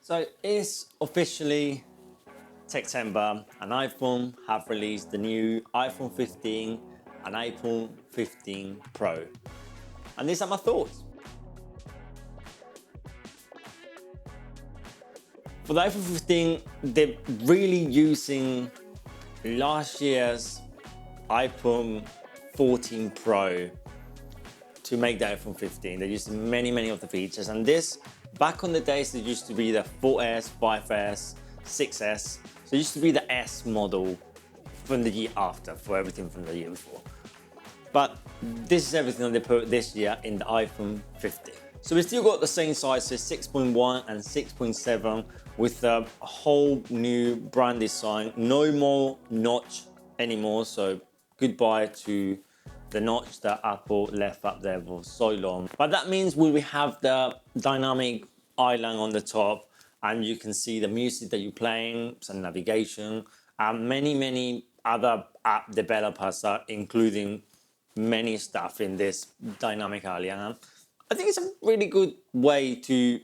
So it's officially September and iPhone have released the new iPhone 15 and iPhone 15 Pro. And these are my thoughts. For the iPhone 15, they're really using last year's iPhone 14 Pro to make the iPhone 15. They're using many of the features, and this, back on the days, it used to be the 4S, 5S, 6S. So it used to be the S model from the year after for everything from the year before. But this is everything that they put this year in the iPhone 15. So we still got the same sizes, 6.1 and 6.7, with a whole new brand design. No more notch anymore, so goodbye to the notch that Apple left up there for so long. But that means we will have the dynamic island on the top, and you can see the music that you're playing, some navigation, and many other app developers are including many stuff in this dynamic island. I think it's a really good way to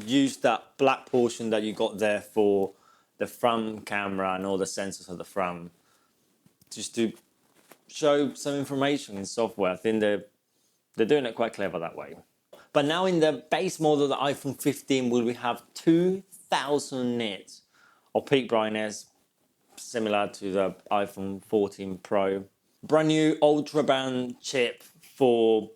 use that black portion that you got there for the front camera and all the sensors of the front, just to show some information in software. I think they're doing it quite clever that way. But now in the base model, the iPhone 15, will we have 2000 nits of peak brightness, similar to the iPhone 14 Pro. Brand new ultra band chip for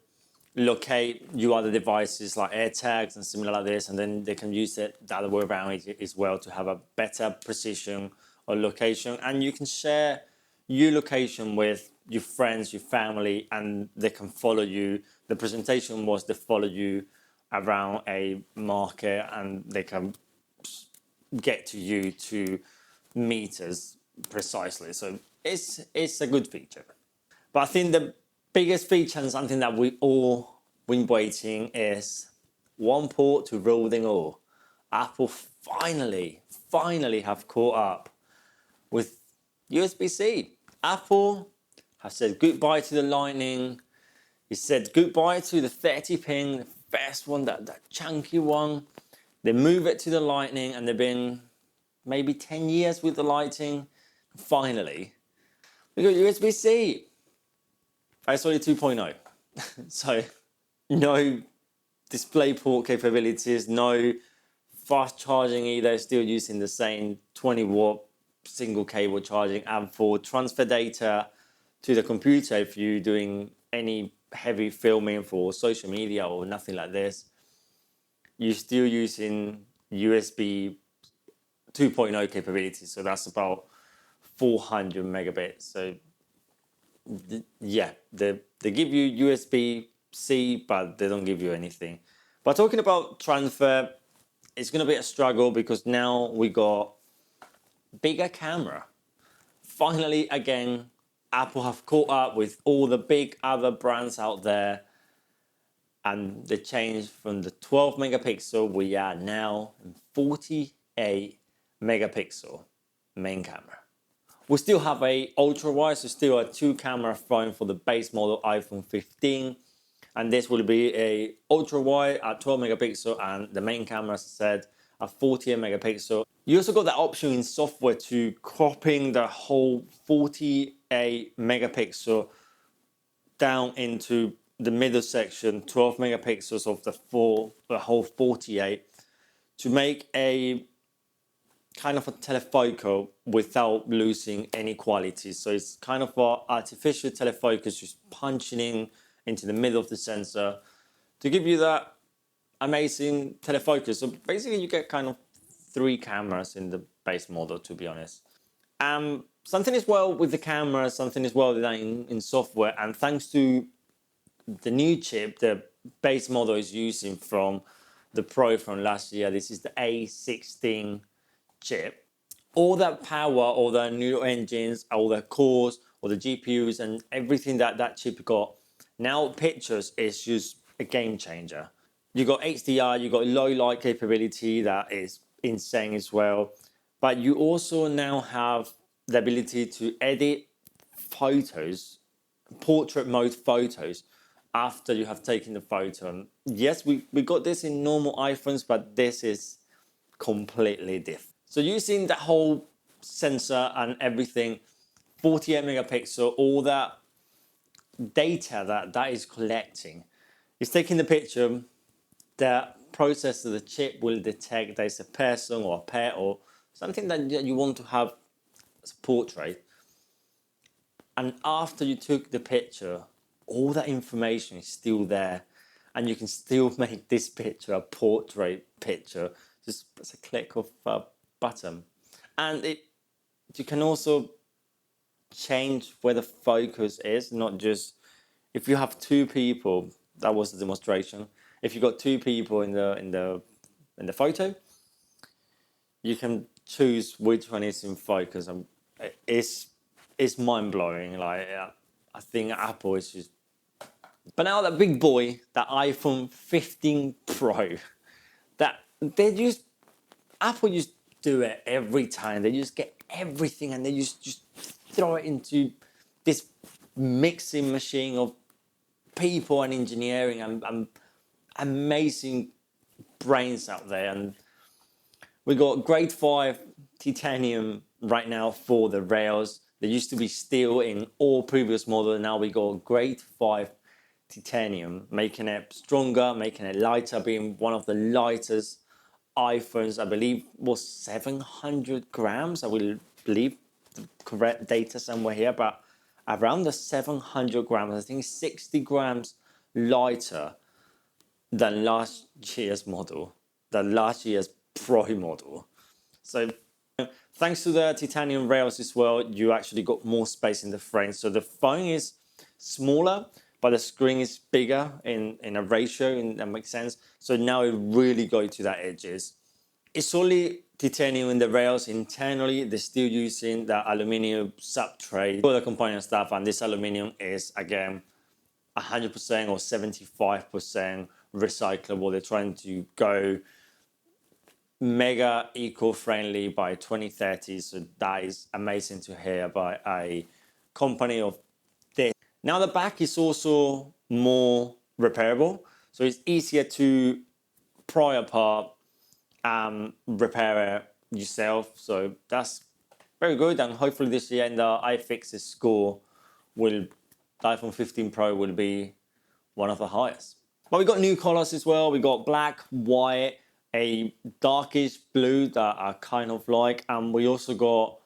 locate your other devices like AirTags and similar like this, and then they can use it the other way around as well to have a better precision or location. And you can share your location with your friends, your family, and they can follow you. The presentation was they follow you around a market and they can get to you 2 meters precisely. So it's a good feature. But I think the biggest feature and something that we all been waiting is one port to rule them all. Apple finally have caught up with USB-C. Apple have said goodbye to the Lightning. It said goodbye to the 30 pin, the first one, that chunky one. They move it to the Lightning, and they've been maybe 10 years with the Lightning. Finally, we got USB-C. It's only 2.0. So no DisplayPort capabilities, no fast charging either, still using the same 20 watt single cable charging. And for transfer data to the computer, if you're doing any heavy filming for social media or nothing like this, you're still using USB 2.0 capabilities. So that's about 400 megabits. So yeah, they give you USB-C, but they don't give you anything. But talking about transfer, it's going to be a struggle because now we got bigger camera. Finally, again, Apple have caught up with all the big other brands out there, and they changed from the 12 megapixel. We are now in 48 megapixel main camera. We still have a ultra wide, so still a 2-camera phone for the base model iPhone 15. And this will be a ultra wide at 12 megapixel and the main camera, as I said, at 48 megapixel. You also got that option in software to cropping the whole 48 megapixel down into the middle section, 12 megapixels of the whole 48, to make a kind of a telephoto without losing any quality. So it's kind of an artificial telephoto, just punching in into the middle of the sensor to give you that amazing telephoto. So basically you get kind of 3 cameras in the base model, to be honest. Something as well with the camera, something as well in software, and thanks to the new chip the base model is using from the Pro from last year, this is the A16 chip. All that power, all the new engines, all the cores, all the GPUs, and everything that chip got, now pictures is just a game changer. You got HDR, you got low light capability that is insane as well, but you also now have the ability to edit photos, portrait mode photos, after you have taken the photo. And yes, we got this in normal iPhones, but this is completely different. So using that whole sensor and everything, 48 megapixel, all that data that is collecting, it's taking the picture, the processor, the chip will detect there's a person or a pet or something that you want to have as a portrait. And after you took the picture, all that information is still there, and you can still make this picture a portrait picture just as a click of a button. And you can also change where the focus is, not just if you have two people. That was the demonstration. If you got two people in the photo, you can choose which one is in focus, and it's mind blowing. Like I think Apple is just. But now that big boy, that iPhone 15 Pro, that they just Apple just do it every time. They just get everything and they just throw it into this mixing machine of people and engineering and amazing brains out there. And we got grade 5 titanium right now for the rails. There used to be steel in all previous models. Now we got grade 5 titanium, making it stronger, making it lighter, being one of the lightest iPhones. I believe was 700 grams. I will believe the correct data somewhere here, but around the 700 grams. I think 60 grams lighter than last year's model, than last year's Pro model. So thanks to the titanium rails as well, you actually got more space in the frame. So the phone is smaller, but the screen is bigger in a ratio, and that makes sense. So now it really goes to that edges. It's only titanium in the rails. Internally, they're still using the aluminium substrate for the component stuff, and this aluminium is, again, 100% or 75% recyclable. They're trying to go mega eco-friendly by 2030, so that is amazing to hear by a company of this. Now the back is also more repairable, so it's easier to pry apart and repair it yourself, so that's very good. And hopefully this year in the iFixit score, the iPhone 15 Pro will be one of the highest. But we got new colors as well. We got black, white, a darkish blue that I kind of like, and we also got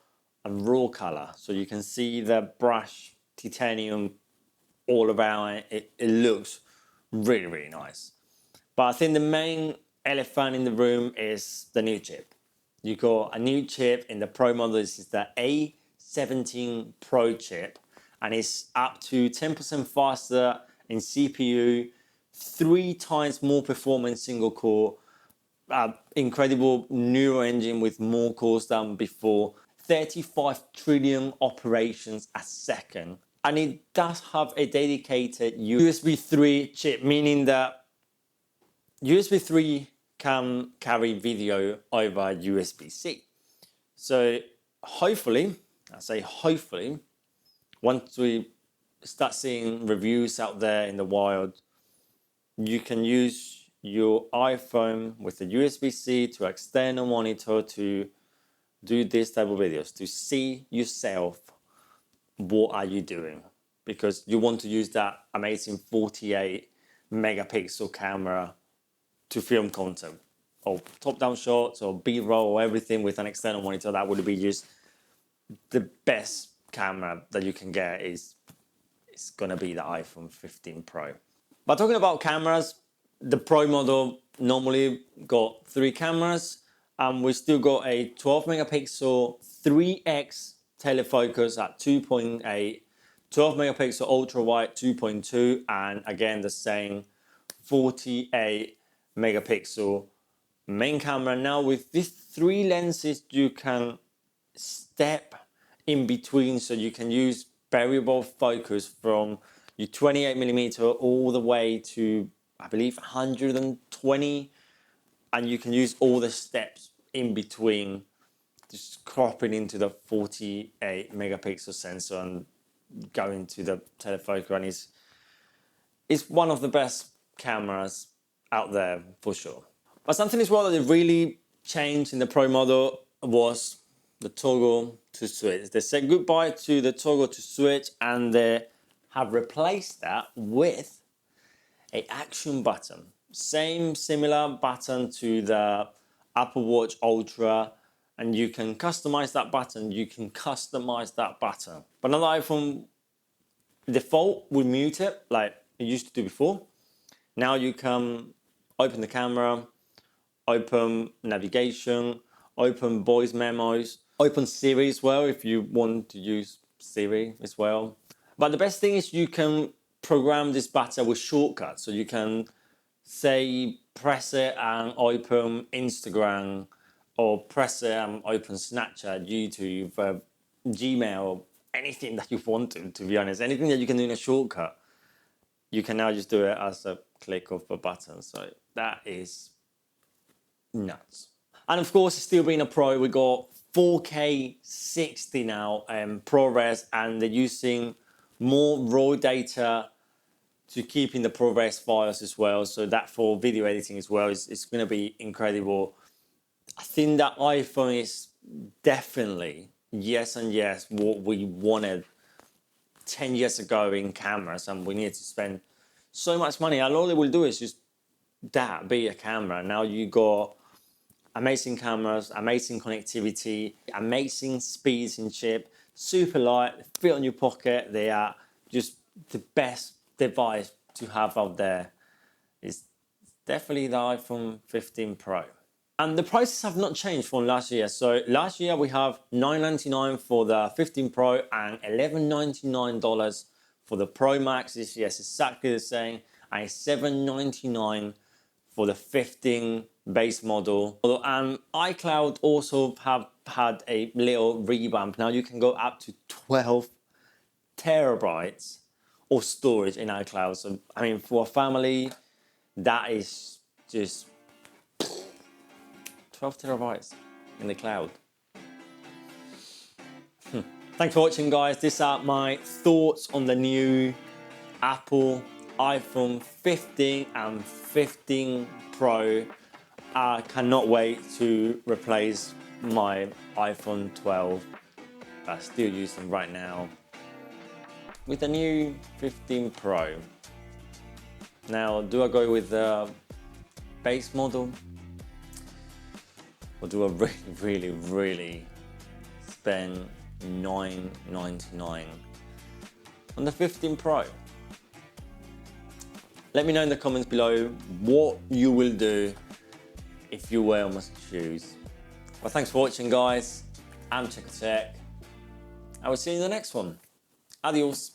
a raw color, so you can see the brush titanium all around it. It looks really, really nice. But I think the main elephant in the room is the new chip. You got a new chip in the Pro model. This is the A17 Pro chip, and it's up to 10% faster in CPU, 3 times more performance single core, incredible neural engine with more cores than before, 35 trillion operations a second. And it does have a dedicated USB 3 chip, meaning that USB 3 can carry video over USB-C. So hopefully, I say hopefully, once we start seeing reviews out there in the wild, you can use your iPhone with a USB-C to external monitor to do this type of videos, to see yourself what are you doing, because you want to use that amazing 48 megapixel camera to film content or top-down shots or B-roll or everything with an external monitor. That would be just the best camera that you can get. It's gonna be the iPhone 15 Pro. But talking about cameras, the Pro model normally got 3 cameras, and we still got a 12 megapixel 3x telephotos at 2.8, 12 megapixel ultra wide 2.2, and again the same 48 megapixel main camera. Now with these 3 lenses, you can step in between, so you can use variable focus from your 28mm all the way to, I believe, 120, and you can use all the steps in between, just cropping into the 48 megapixel sensor and going to the telephoto, and it's one of the best cameras out there for sure. But something as well that they really change in the Pro model was the toggle to switch. They said goodbye to the toggle to switch, and they have replaced that with an action button. Same similar button to the Apple Watch Ultra, and you can customize that button. But on the iPhone, default will mute it like it used to do before. Now you can open the camera, open navigation, open voice memos, open Siri as well if you want to use Siri as well. But the best thing is you can program this button with shortcuts. So you can say press it and open Instagram, or press it and open Snapchat, YouTube, Gmail, anything that you want to be honest. Anything that you can do in a shortcut, you can now just do it as a click of a button. So that is nuts. And of course, still being a Pro, we got 4K 60 now, ProRes, and they're using more raw data to keep in the ProRes files as well. So that for video editing as well is going to be incredible. I think that iPhone is definitely yes what we wanted 10 years ago in cameras, and we needed to spend so much money. And all it will do is just that, be a camera. Now you got amazing cameras, amazing connectivity, amazing speeds in chip, super light, fit on your pocket. They are just the best device to have out there. It's definitely the iPhone 15 Pro. And the prices have not changed from last year. So last year we have $999 for the 15 Pro and $1199 for the Pro Max. This year it's exactly the same, and it's $799 for the 15 base model. And iCloud also have had a little revamp. Now you can go up to 12 terabytes of storage in iCloud. So I mean, for a family, that is just 12 terabytes in the cloud. Thanks for watching, guys. These are my thoughts on the new Apple iPhone 15 and 15 Pro. I cannot wait to replace my iPhone 12 that I still using right now with the new 15 Pro. Now, do I go with the base model, or do I really spend $999 on the 15 Pro? Let me know in the comments below what you will do if you were must choose. Well, thanks for watching, guys. I'm Check. I will see you in the next one. Adios.